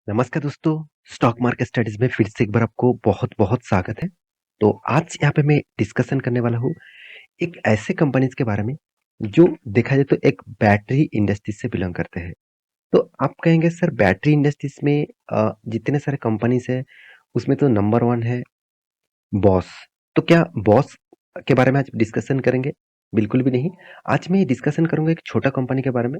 नमस्कार दोस्तों, stock market studies में फिर से एक बार आपको बहुत-बहुत स्वागत है। तो आज यहाँ पे मैं डिस्कशन करने वाला हूँ एक ऐसे कंपनीज के बारे में जो देखा जाए तो एक बैटरी इंडस्ट्री से बिलोंग करते हैं। तो आप कहेंगे सर बैटरी इंडस्ट्रीज में जितने सारे कंपनीज हैं उसमें तो नंबर 1 है बॉस। तो क्या बॉस के बारे में आज डिस्कशन करेंगे? बिल्कुल भी नहीं। आज मैं डिस्कशन करूँगा एक छोटा कंपनी के बारे में।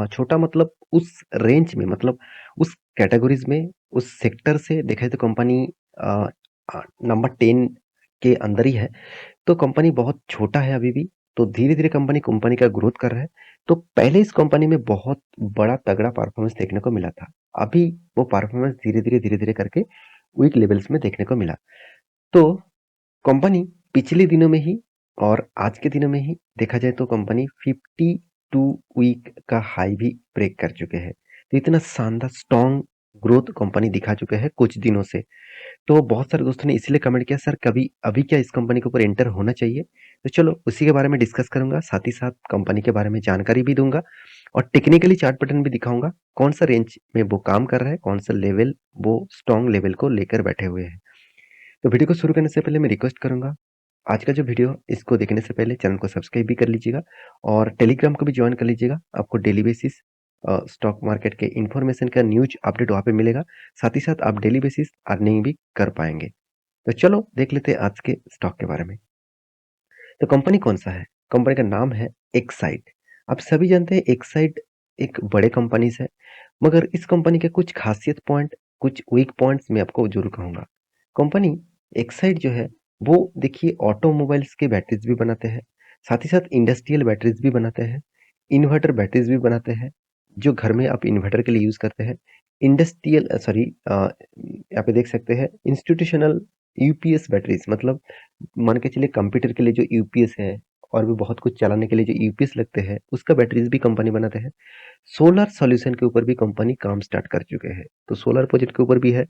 छोटा मतलब उस रेंज में मतलब उस कैटेगरीज़ में, उस सेक्टर से देखा जाए तो कंपनी अ नंबर 10 के अंदर ही है। तो कंपनी बहुत छोटा है अभी भी, तो धीरे-धीरे कंपनी कंपनी का ग्रोथ कर रहा है। तो पहले इस कंपनी में बहुत बड़ा तगड़ा परफॉर्मेंस देखने को मिला था। अभी वो परफॉर्मेंस धीरे-धीरे करके वीक लेवल्स में देखने को मिला। तो कंपनी पिछले दिनों में ही और आज के दिनों में ही देखा जाए तो कंपनी 52 वीक का हाई भी ब्रेक कर चुके हैं। तो इतना शानदार स्ट्रॉन्ग ग्रोथ कंपनी दिखा चुके हैं कुछ दिनों से। तो बहुत सारे दोस्तों ने इसीलिए कमेंट किया सर कभी अभी क्या इस कंपनी के ऊपर एंटर होना चाहिए? तो चलो उसी के बारे में डिस्कस करूँगा, साथ ही साथ कंपनी के बारे में जानकारी भी दूँगा और टेक्निकली चार्ट पैटर्न भी दिखाऊँगा, कौन सा रेंज में वो काम कर रहा है, कौन सा लेवल वो स्ट्रॉन्ग लेवल को लेकर बैठे हुए हैं। तो वीडियो को शुरू करने से पहले मैं रिक्वेस्ट करूंगा आज का जो वीडियो इसको देखने से पहले चैनल को सब्सक्राइब भी कर लीजिएगा और टेलीग्राम को भी ज्वाइन कर लीजिएगा। आपको डेली बेसिस स्टॉक मार्केट के इंफॉर्मेशन का न्यूज अपडेट वहाँ पे मिलेगा। साथ ही साथ आप डेली बेसिस अर्निंग भी कर पाएंगे। तो चलो देख लेते हैं आज के स्टॉक के बारे में। तो कंपनी कौन सा है? कंपनी का नाम है एक्साइड। आप सभी जानते हैं एक्साइड एक बड़े कंपनी है, मगर इस कंपनी के कुछ खासियत पॉइंट, कुछ वीक पॉइंट्स मैं आपको जरूर कहूंगा। कंपनी एक्साइड जो है वो देखिए ऑटोमोबाइल्स के बैटरीज भी बनाते हैं, साथ ही साथ इंडस्ट्रियल बैटरीज भी बनाते हैं, इन्वर्टर बैटरीज भी बनाते हैं जो घर में आप इन्वर्टर के लिए यूज करते हैं। इंडस्ट्रियल सॉरी यहाँ पे देख सकते हैं इंस्टीट्यूशनल यूपीएस बैटरीज, मतलब मान के चलिए कंप्यूटर के लिए जो यूपीएस है और भी बहुत कुछ चलाने के लिए जो यूपीएस लगते हैं उसका बैटरीज भी कंपनी बनाते हैं। सोलर सॉल्यूशन के ऊपर भी कंपनी काम स्टार्ट कर चुके हैं, तो सोलर प्रोजेक्ट के ऊपर भी है।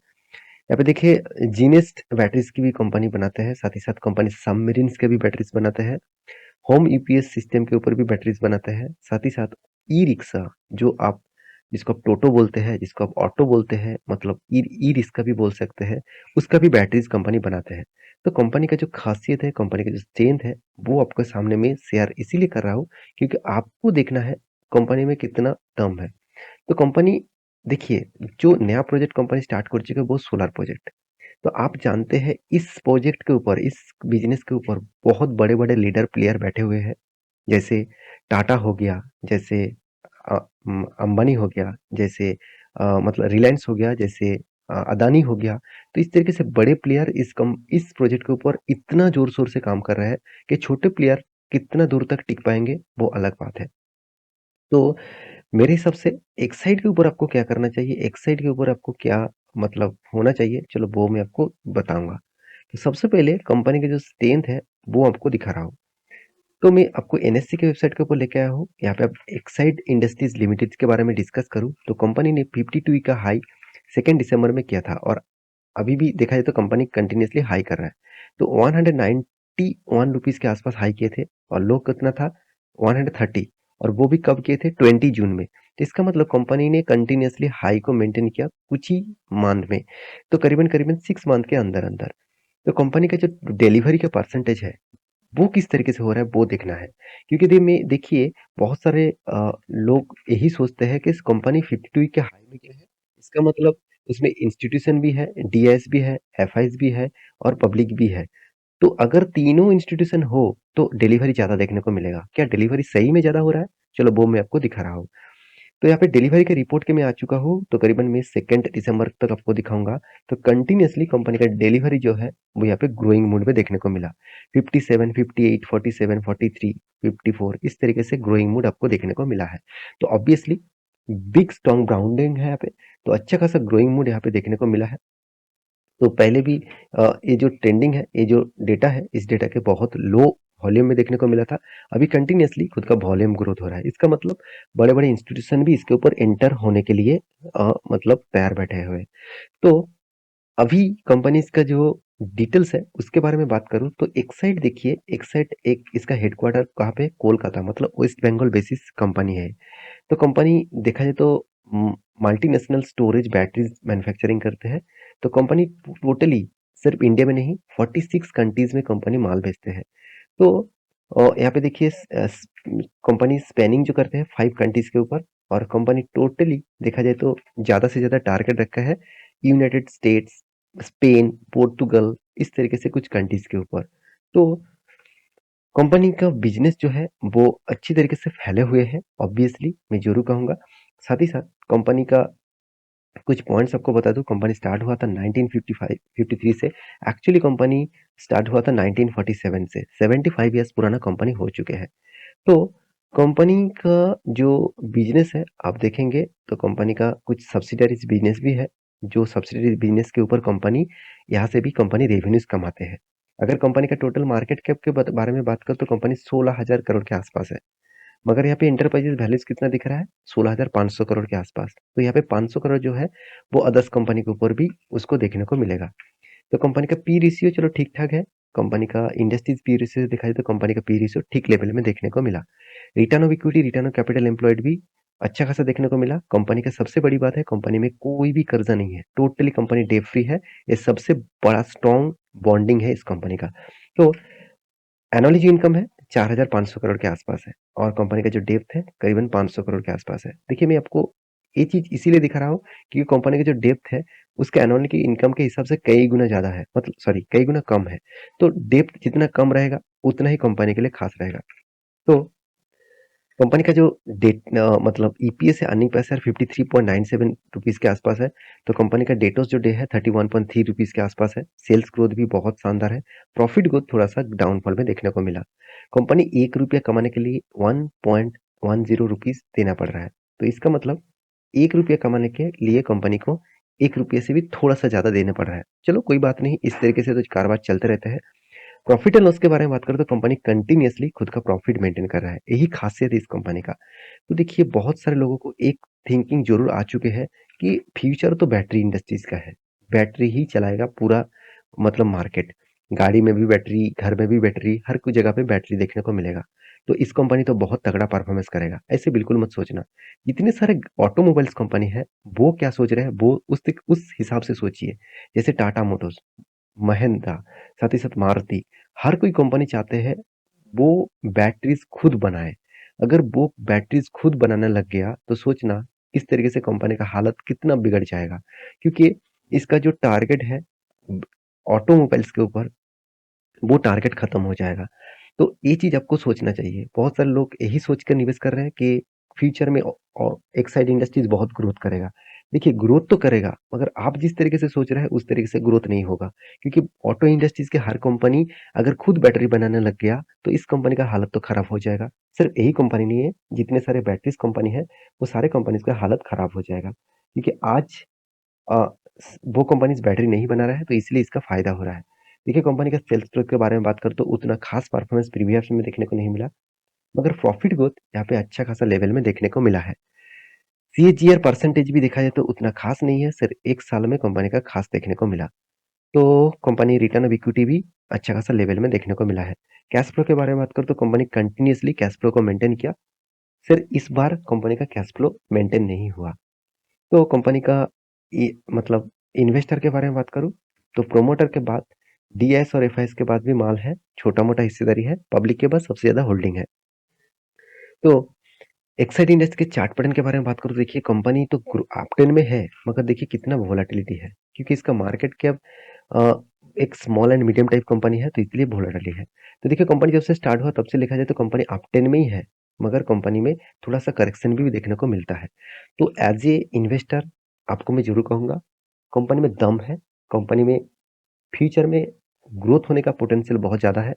यहाँ पे देखिए जीनेस्ट बैटरीज की भी कंपनी बनाते हैं, साथ ही साथ कंपनी सबमरीन्स के भी बैटरीज बनाते हैं। होम ईपीएस सिस्टम के ऊपर भी बैटरीज बनाते हैं, साथ ही साथ ई रिक्शा जो आप जिसको आप टोटो बोलते हैं, जिसको आप ऑटो बोलते हैं, मतलब ई ई रिक्शा भी बोल सकते हैं, उसका भी बैटरीज कंपनी बनाते हैं। तो कंपनी का जो खासियत है, कंपनी का जो स्ट्रेंथ है, वो आपके सामने में शेयर इसीलिए कर रहा हूँ क्योंकि आपको देखना है कंपनी में कितना दम है। तो कंपनी देखिए जो नया प्रोजेक्ट कंपनी स्टार्ट कर चुकी है वो सोलर प्रोजेक्ट। तो आप जानते हैं इस प्रोजेक्ट के ऊपर, इस बिजनेस के ऊपर बहुत बड़े-बड़े लीडर प्लेयर बैठे हुए हैं। जैसे टाटा हो गया, जैसे अंबानी हो गया, जैसे मतलब रिलायंस हो गया, जैसे अदानी हो गया। तो इस तरीके से बड़े प्लेयर इस प्रोजेक्ट के ऊपर इतना जोर-शोर से काम कर रहे हैं कि छोटे प्लेयर कितना दूर तक टिक पाएँगे वो अलग बात है। तो मेरे हिसाब से एक्साइड के ऊपर आपको क्या करना चाहिए, एक्साइड के ऊपर आपको क्या मतलब होना चाहिए, चलो वो मैं आपको बताऊँगा। तो सबसे पहले कंपनी की जो स्ट्रेंथ है, वो आपको दिखा रहा हूँ। तो मैं आपको एनएससी के वेबसाइट के ऊपर लेके आया हूँ। यहाँ पे आप एक्साइड इंडस्ट्रीज लिमिटेड के बारे में डिस्कस करूँ, तो कंपनी ने 52 का हाई 2 दिसंबर में किया था और अभी भी देखा जाए तो कंपनी कंटिन्यूअसली हाई कर रहा है। तो 191 रुपीज़ के आसपास हाई किए थे और लो कितना था 130, और वो भी कब किए थे 20 जून में। तो इसका मतलब कंपनी ने कंटिन्यूअसली हाई को मेंटेन किया कुछ ही मंथ में, तो करीबन-करीबन 6 मंथ के अंदर-अंदर। तो कंपनी का जो डिलीवरी का परसेंटेज है वो किस तरीके से हो रहा है वो देखना है। क्योंकि देखिए बहुत सारे लोग यही सोचते हैं कि इस कंपनी 52 के हाई में गया है, इसका मतलब उसमें इंस्टीट्यूशन भी है, डीआईएस भी है, एफआईज भी है और पब्लिक भी है। तो अगर तीनों इंस्टीट्यूशन हो तो डिलीवरी ज़्यादा देखने को मिलेगा। क्या डिलीवरी सही में ज़्यादा हो रहा है? चलो वो मैं आपको दिखा रहा हूँ। तो यहाँ पे डिलीवरी के रिपोर्ट के मैं आ चुका हूँ, तो करीबन मैं 2 दिसंबर तक आपको दिखाऊँगा। तो कंटिन्यूअसली कंपनी का डिलीवरी जो है, वो यहाँ पे ग्रोइंग मोड में देखने को मिला। 57, 58, 47, 43, 54 इस तरीके से ग्रोइंग मोड आपको देखने को मिला है। तो ऑब्वियसली बिग स्ट्रॉन्ग ग्राउंडिंग है यहाँ पे, तो अच्छा खासा ग्रोइंग मोड यहाँ पे देखने को मिला है। तो पहले भी ये जो ट्रेंडिंग है, ये जो डेटा है, इस डेटा के बहुत लो वॉल्यूम में देखने को मिला था। अभी कंटिन्यूअसली खुद का वॉल्यूम ग्रोथ हो रहा है। इसका मतलब बड़े-बड़े इंस्टीट्यूशन भी इसके ऊपर एंटर होने के लिए मतलब तैयार बैठे हुए हैं। तो अभी कंपनीज का जो डिटेल्स है उसके बारे में बात करूँ तो एक्साइड देखिए, एक्साइड एक इसका हेडक्वार्टर कहाँ पे? कोलकाता, मतलब वेस्ट बंगाल बेसिस कंपनी है। तो कंपनी देखा जाए तो मल्टीनेशनल स्टोरेज बैटरीज मैन्युफैक्चरिंग करते हैं। तो कंपनी टोटली सिर्फ इंडिया में नहीं 46 कंट्रीज में कंपनी माल भेजते हैं। तो यहाँ पे देखिए कंपनी स्पेनिंग जो करते हैं 5 कंट्रीज के ऊपर, और कंपनी टोटली देखा जाए तो ज़्यादा से ज़्यादा टारगेट रखा है यूनाइटेड स्टेट्स, स्पेन, पोर्तुगल, इस तरीके से कुछ कंट्रीज के ऊपर। तो कंपनी का बिजनेस जो है वो अच्छी तरीके से फैले हुए हैं, ऑब्वियसली मैं ज़रूर कहूँगा। साथ ही साथ कंपनी का कुछ पॉइंट्स आपको बता दूँ। कंपनी स्टार्ट हुआ था 1955 53 से। एक्चुअली कंपनी स्टार्ट हुआ था 1947 से। 75 ईयर्स पुराना कंपनी हो चुके हैं। तो कंपनी का जो बिजनेस है आप देखेंगे तो कंपनी का कुछ सब्सिडरीज बिजनेस भी है, जो सब्सिडरी बिजनेस के ऊपर कंपनी यहाँ से भी कंपनी रेवेन्यूज कमाते हैं। अगर कंपनी का टोटल मार्केट कैप के बारे में बात करें तो कंपनी 16,000 करोड़ के आसपास है, मगर यहाँ पे इंटरप्राइजेज वैल्यूज कितना दिख रहा है 16,500 करोड़ के आसपास। तो यहाँ पे 500 करोड़ जो है वो अदर्स कंपनी के ऊपर भी उसको देखने को मिलेगा। तो कंपनी का पी रेशियो चलो ठीक ठाक है। कंपनी का इंडस्ट्रीज पी रेशियो देखा जाए तो कंपनी का पी रेशियो ठीक लेवल में देखने को मिला। Return of equity, return of capital employed भी अच्छा खासा देखने को मिला। कंपनी का सबसे बड़ी बात है कंपनी में कोई भी कर्जा नहीं है, टोटली कंपनी डेट फ्री है। ये सबसे बड़ा स्ट्रॉन्ग बॉन्डिंग है इस कंपनी का। तो एनुअली जो इनकम है 4,500 करोड़ के आसपास है, और कंपनी का जो डेप्थ है करीबन 500 करोड़ के आसपास है। देखिए मैं आपको ये चीज इसीलिए दिखा रहा हूँ क्योंकि कंपनी का जो डेप्थ है उसके एनुअल की इनकम के हिसाब से कई गुना ज्यादा है, मतलब सॉरी कई गुना कम है। तो डेप्थ जितना कम रहेगा उतना ही कंपनी के लिए खास रहेगा। तो कंपनी का जो मतलब ईपीएस है, अर्निंग per share 53.97 रुपीज के आसपास है। तो कंपनी का डेटोस जो डे है 31.3 रुपीज के आसपास है। सेल्स ग्रोथ भी बहुत शानदार है। प्रॉफिट ग्रोथ थोड़ा सा डाउनफॉल में देखने को मिला। कंपनी 1 रुपया कमाने के लिए 1.10 रुपीज देना पड़ रहा है। तो इसका मतलब 1 रुपया कमाने के लिए कंपनी को 1 रुपये से भी थोड़ा सा ज्यादा देना पड़ रहा है। चलो कोई बात नहीं, इस तरीके से तो कारोबार चलते रहते हैं। प्रॉफिट एंड लॉस के बारे में बात करें तो कंपनी कंटिन्यूअसली खुद का प्रॉफिट मेंटेन कर रहा है, यही खासियत है इस कंपनी का। तो देखिए बहुत सारे लोगों को एक थिंकिंग जरूर आ चुके हैं कि फ्यूचर तो बैटरी इंडस्ट्रीज का है, बैटरी ही चलाएगा पूरा, मतलब मार्केट। गाड़ी में भी बैटरी, घर में भी बैटरी, हर कोई जगह पे बैटरी देखने को मिलेगा। तो इस कंपनी तो बहुत तगड़ा परफॉर्मेंस करेगा, ऐसे बिल्कुल मत सोचना। जितने सारे ऑटोमोबाइल्स कंपनी है वो क्या सोच रहे हैं वो उस हिसाब से सोचिए। जैसे टाटा मोटर्स, महिंद्रा, साथ ही साथ मारुति, हर कोई कंपनी चाहते हैं वो बैटरीज खुद बनाए। अगर वो बैटरीज खुद बनाने लग गया तो सोचना इस तरीके से कंपनी का हालत कितना बिगड़ जाएगा, क्योंकि इसका जो टारगेट है ऑटोमोबाइल्स के ऊपर, वो टारगेट खत्म हो जाएगा। तो ये चीज आपको सोचना चाहिए। बहुत सारे लोग यही सोचकर निवेश कर रहे हैं कि फ्यूचर में एक्साइड इंडस्ट्रीज बहुत ग्रोथ करेगा। देखिए ग्रोथ तो करेगा, मगर आप जिस तरीके से सोच रहे हैं उस तरीके से ग्रोथ नहीं होगा, क्योंकि ऑटो इंडस्ट्रीज के हर कंपनी अगर खुद बैटरी बनाने लग गया तो इस कंपनी का हालत तो खराब हो जाएगा। सिर्फ यही कंपनी नहीं है, जितने सारे बैटरीज कंपनी है वो सारे कंपनीज का हालत खराब हो जाएगा, क्योंकि आज अ, वो कंपनीज बैटरी नहीं बना रहा है तो इसलिए इसका फायदा हो रहा है। देखिए कंपनी का सेल्स ग्रोथ के बारे में बात करें तो उतना खास परफॉर्मेंस प्रीवियस में देखने को नहीं मिला, मगर प्रॉफिट ग्रोथ यहाँ पे अच्छा खासा लेवल में देखने को मिला है। सीएजीआर परसेंटेज भी देखा जाए तो उतना खास नहीं है, सिर्फ 1 साल में कंपनी का खास देखने को मिला। तो कंपनी रिटर्न ऑफ इक्विटी भी अच्छा खासा लेवल में देखने को मिला है। कैश फ्लो के बारे में बात करें तो कंपनी कंटिन्यूअसली कैश फ्लो को मेंटेन किया। सिर्फ इस बार कंपनी का कैश फ्लो मेंटेन नहीं हुआ। तो कंपनी का मतलब इन्वेस्टर के बारे में बात करूं तो प्रोमोटर के बाद डीएस और एफआईएस के बाद भी माल है, छोटा मोटा हिस्सेदारी है, पब्लिक के पास सबसे ज्यादा होल्डिंग है। तो एक्साइड इंडेक्स के चार्ट पैटर्न के बारे में बात करूं तो देखिए कंपनी तो अपट्रेंड में है, मगर देखिए कितना वोलेटिलिटी है, क्योंकि इसका मार्केट कैप एक small and medium type company है तो इसलिए वोलेटिलिटी है। तो देखिए कंपनी जब से स्टार्ट हुआ तब से लिखा जाए तो कंपनी अपट्रेंड में ही है, मगर कंपनी में थोड़ा सा करेक्शन भी देखने को मिलता है। तो एज ए इन्वेस्टर आपको मैं जरूर कहूंगा कंपनी में दम है, कंपनी में फ्यूचर में ग्रोथ होने का पोटेंशियल बहुत ज़्यादा है।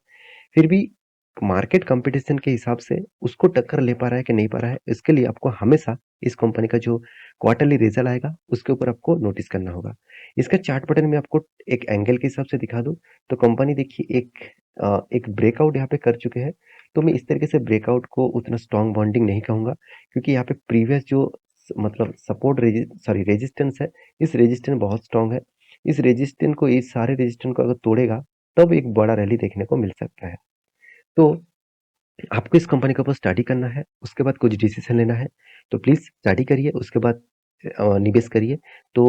फिर भी मार्केट कंपटीशन के हिसाब से उसको टक्कर ले पा रहा है कि नहीं पा रहा है, इसके लिए आपको हमेशा इस कंपनी का जो क्वार्टरली रिजल्ट आएगा उसके ऊपर आपको नोटिस करना होगा। इसका चार्ट पैटर्न में आपको एक एंगल के हिसाब से दिखा दूं तो कंपनी देखिए एक ब्रेकआउट यहाँ पे कर चुके हैं। तो मैं इस तरीके से ब्रेकआउट को उतना स्ट्रॉन्ग बॉन्डिंग नहीं कहूंगा, क्योंकि यहाँ पे प्रीवियस जो मतलब सपोर्ट सॉरी रेजिस्टेंस है, इस रेजिस्टेंस बहुत स्ट्रॉन्ग है। इस रेजिस्टेंस को, इस सारे रेजिस्टेंस को अगर तोड़ेगा तब एक बड़ा रैली देखने को मिल सकता है। तो आपको इस कंपनी के ऊपर स्टडी करना है, उसके बाद कुछ डिसीजन लेना है। तो प्लीज स्टडी करिए, उसके बाद निवेश करिए। तो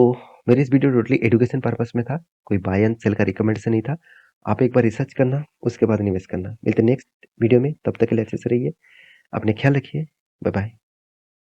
मेरे इस वीडियो टोटली एजुकेशन पर्पस में था, कोई बाय एंड सेल का रिकमेंडेशन नहीं था। आप एक बार रिसर्च करना, उसके बाद निवेश करना। मिलते हैं नेक्स्ट वीडियो में, तब तक के लिए अच्छे से रहिए, अपने ख्याल रखिए। Bye bye.